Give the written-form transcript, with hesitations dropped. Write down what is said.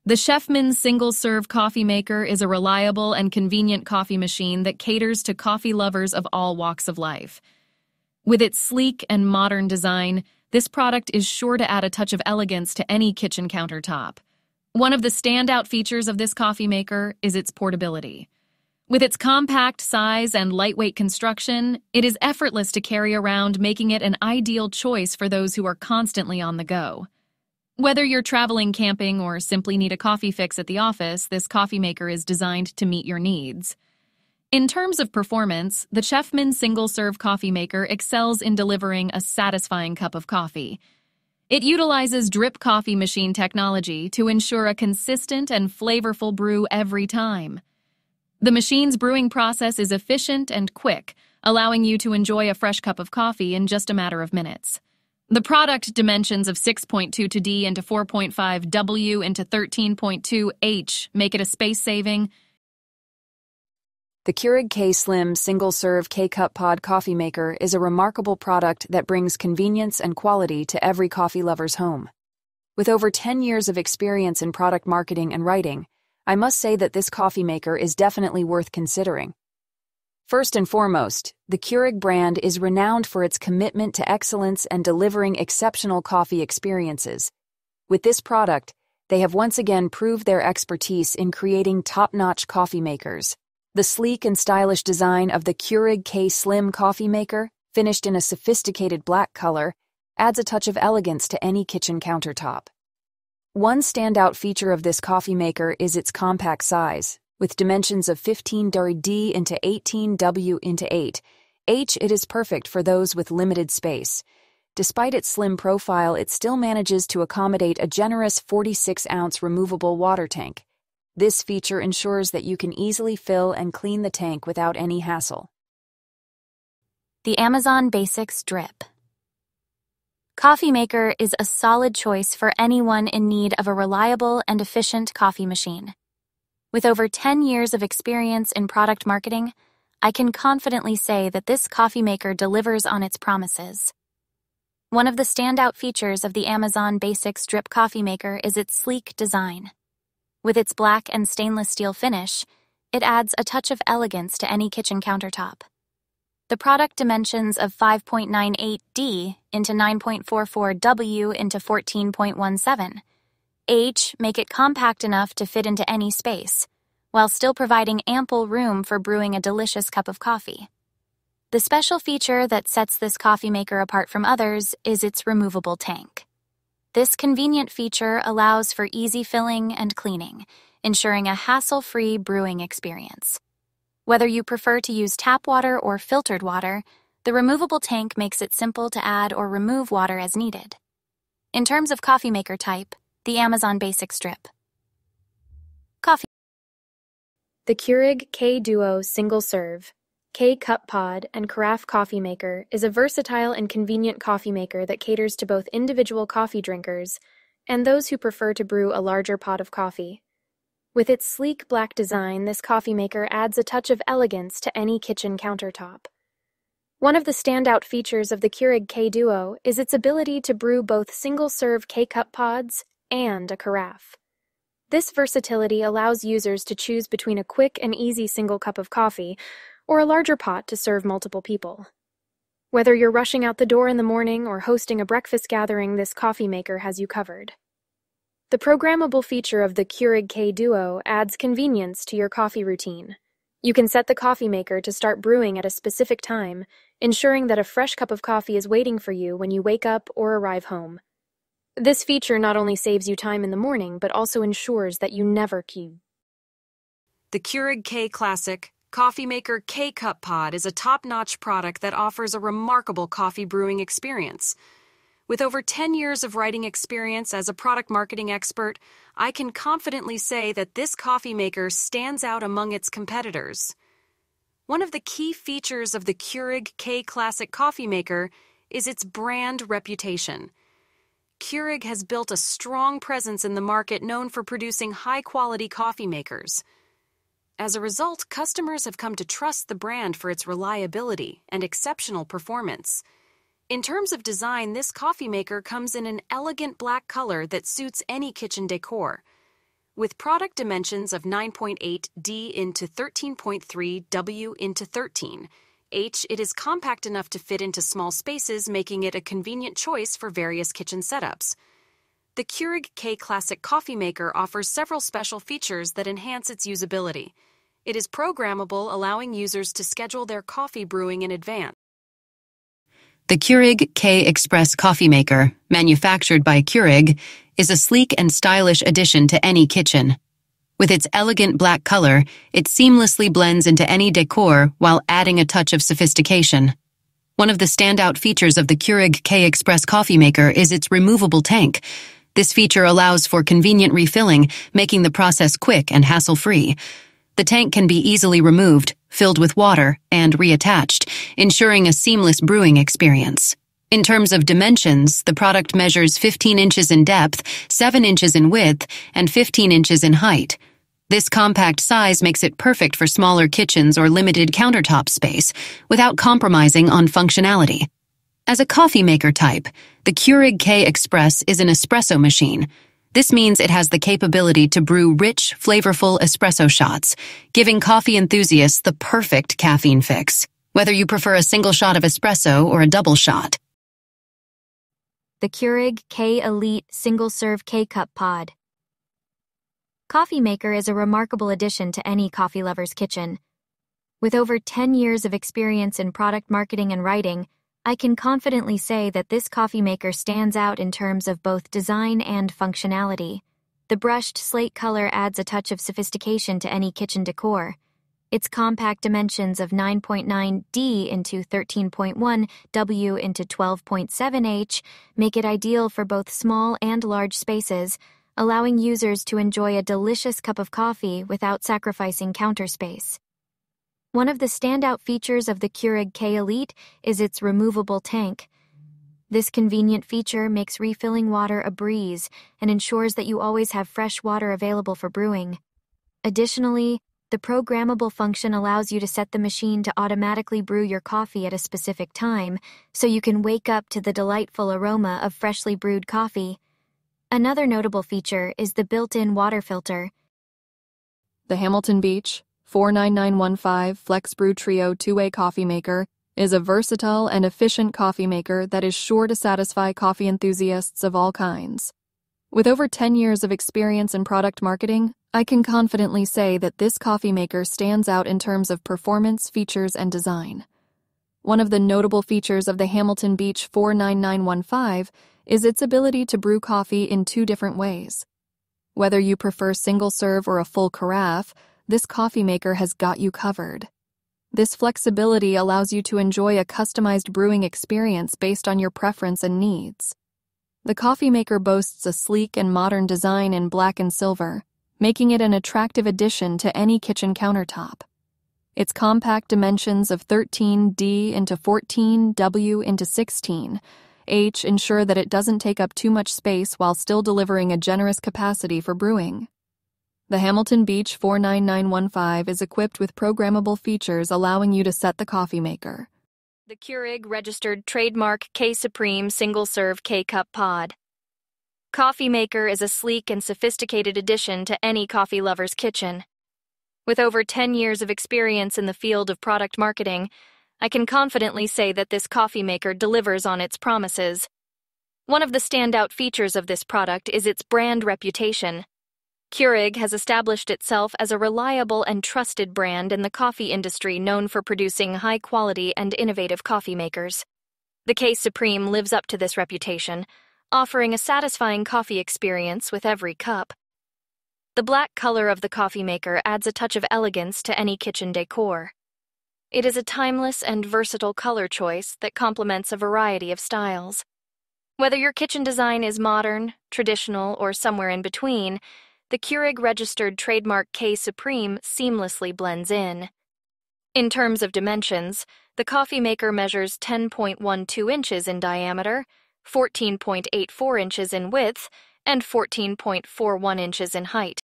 The Chefman's single-serve coffee maker is a reliable and convenient coffee machine that caters to coffee lovers of all walks of life. With its sleek and modern design, this product is sure to add a touch of elegance to any kitchen countertop. One of the standout features of this coffee maker is its portability. With its compact size and lightweight construction, it is effortless to carry around, making it an ideal choice for those who are constantly on the go. Whether you're traveling, camping, or simply need a coffee fix at the office, this coffee maker is designed to meet your needs. In terms of performance, the Chefman's single-serve coffee maker excels in delivering a satisfying cup of coffee. It utilizes drip coffee machine technology to ensure a consistent and flavorful brew every time. The machine's brewing process is efficient and quick, allowing you to enjoy a fresh cup of coffee in just a matter of minutes. The product dimensions of 6.2 D into 4.5 W into 13.2 H make it a space-saving. The Keurig K-Slim single-serve K-Cup pod coffee maker is a remarkable product that brings convenience and quality to every coffee lover's home. With over 10 years of experience in product marketing and writing, I must say that this coffee maker is definitely worth considering. First and foremost, the Keurig brand is renowned for its commitment to excellence and delivering exceptional coffee experiences. With this product, they have once again proved their expertise in creating top-notch coffee makers. The sleek and stylish design of the Keurig K-Slim coffee maker, finished in a sophisticated black color, adds a touch of elegance to any kitchen countertop. One standout feature of this coffee maker is its compact size. With dimensions of 15 D into 18 W into 8 H, it is perfect for those with limited space. Despite its slim profile, it still manages to accommodate a generous 46-ounce removable water tank. This feature ensures that you can easily fill and clean the tank without any hassle. The Amazon Basics Drip Coffee maker is a solid choice for anyone in need of a reliable and efficient coffee machine. With over 10 years of experience in product marketing, I can confidently say that this coffee maker delivers on its promises. One of the standout features of the Amazon Basics Drip coffee maker is its sleek design. With its black and stainless steel finish, it adds a touch of elegance to any kitchen countertop. The product dimensions of 5.98 D into 9.44 W into 14.17 H make it compact enough to fit into any space, while still providing ample room for brewing a delicious cup of coffee. The special feature that sets this coffee maker apart from others is its removable tank. This convenient feature allows for easy filling and cleaning, ensuring a hassle-free brewing experience. Whether you prefer to use tap water or filtered water, the removable tank makes it simple to add or remove water as needed. In terms of coffee maker type, the Amazon Basics Drip Coffee. The Keurig K-Duo Single Serve, K-Cup Pod, and Carafe coffee maker is a versatile and convenient coffee maker that caters to both individual coffee drinkers and those who prefer to brew a larger pot of coffee. With its sleek black design, this coffee maker adds a touch of elegance to any kitchen countertop. One of the standout features of the Keurig K-Duo is its ability to brew both single-serve K-Cup pods and a carafe. This versatility allows users to choose between a quick and easy single cup of coffee or a larger pot to serve multiple people. Whether you're rushing out the door in the morning or hosting a breakfast gathering, this coffee maker has you covered. The programmable feature of the Keurig K-Duo adds convenience to your coffee routine. You can set the coffee maker to start brewing at a specific time, ensuring that a fresh cup of coffee is waiting for you when you wake up or arrive home. This feature not only saves you time in the morning, but also ensures that you never queue. The Keurig K Classic Coffee Maker K-Cup Pod is a top-notch product that offers a remarkable coffee brewing experience. With over 10 years of writing experience as a product marketing expert, I can confidently say that this coffee maker stands out among its competitors. One of the key features of the Keurig K Classic Coffee Maker is its brand reputation. Keurig has built a strong presence in the market, known for producing high-quality coffee makers. As a result, customers have come to trust the brand for its reliability and exceptional performance. In terms of design, this coffee maker comes in an elegant black color that suits any kitchen decor. With product dimensions of 9.8 D into 13.3 W into 13 H, it is compact enough to fit into small spaces, making it a convenient choice for various kitchen setups. The Keurig K Classic Coffee Maker offers several special features that enhance its usability. It is programmable, allowing users to schedule their coffee brewing in advance. The Keurig K Express Coffee Maker, manufactured by Keurig, is a sleek and stylish addition to any kitchen. With its elegant black color, it seamlessly blends into any decor while adding a touch of sophistication. One of the standout features of the Keurig K Express Coffee Maker is its removable tank. This feature allows for convenient refilling, making the process quick and hassle-free. The tank can be easily removed, filled with water, and reattached, ensuring a seamless brewing experience. In terms of dimensions, the product measures 15 inches in depth, 7 inches in width, and 15 inches in height. This compact size makes it perfect for smaller kitchens or limited countertop space, without compromising on functionality. As a coffee maker type, the Keurig K Express is an espresso machine. This means it has the capability to brew rich, flavorful espresso shots, giving coffee enthusiasts the perfect caffeine fix, whether you prefer a single shot of espresso or a double shot. The Keurig K Elite Single-Serve K-Cup Pod. Coffee Maker is a remarkable addition to any coffee lover's kitchen. With over 10 years of experience in product marketing and writing, I can confidently say that this coffee maker stands out in terms of both design and functionality. The brushed slate color adds a touch of sophistication to any kitchen decor. Its compact dimensions of 9.9 D into 13.1 W into 12.7 H make it ideal for both small and large spaces, allowing users to enjoy a delicious cup of coffee without sacrificing counter space. One of the standout features of the Keurig K Elite is its removable tank. This convenient feature makes refilling water a breeze and ensures that you always have fresh water available for brewing. Additionally, the programmable function allows you to set the machine to automatically brew your coffee at a specific time, so you can wake up to the delightful aroma of freshly brewed coffee. Another notable feature is the built-in water filter. The Hamilton Beach 49915 Flex Brew Trio 2-Way Coffee Maker is a versatile and efficient coffee maker that is sure to satisfy coffee enthusiasts of all kinds. With over 10 years of experience in product marketing, I can confidently say that this coffee maker stands out in terms of performance, features, and design. One of the notable features of the Hamilton Beach 49915 is its ability to brew coffee in 2 different ways. Whether you prefer single-serve or a full carafe, this coffee maker has got you covered. This flexibility allows you to enjoy a customized brewing experience based on your preference and needs. The coffee maker boasts a sleek and modern design in black and silver, making it an attractive addition to any kitchen countertop. Its compact dimensions of 13 D into 14 W into 16 H ensure that it doesn't take up too much space while still delivering a generous capacity for brewing. The Hamilton Beach 49915 is equipped with programmable features allowing you to set the coffee maker. The Keurig Registered Trademark K Supreme Single-Serve K-Cup Pod. Coffee Maker is a sleek and sophisticated addition to any coffee lover's kitchen. With over 10 years of experience in the field of product marketing, I can confidently say that this coffee maker delivers on its promises. One of the standout features of this product is its brand reputation. Keurig has established itself as a reliable and trusted brand in the coffee industry, known for producing high-quality and innovative coffee makers. The K Supreme lives up to this reputation, offering a satisfying coffee experience with every cup. The black color of the coffee maker adds a touch of elegance to any kitchen decor. It is a timeless and versatile color choice that complements a variety of styles. Whether your kitchen design is modern, traditional, or somewhere in between, the Keurig Registered Trademark K Supreme seamlessly blends in. In terms of dimensions, the coffee maker measures 10.12 inches in diameter, 14.84 inches in width, and 14.41 inches in height.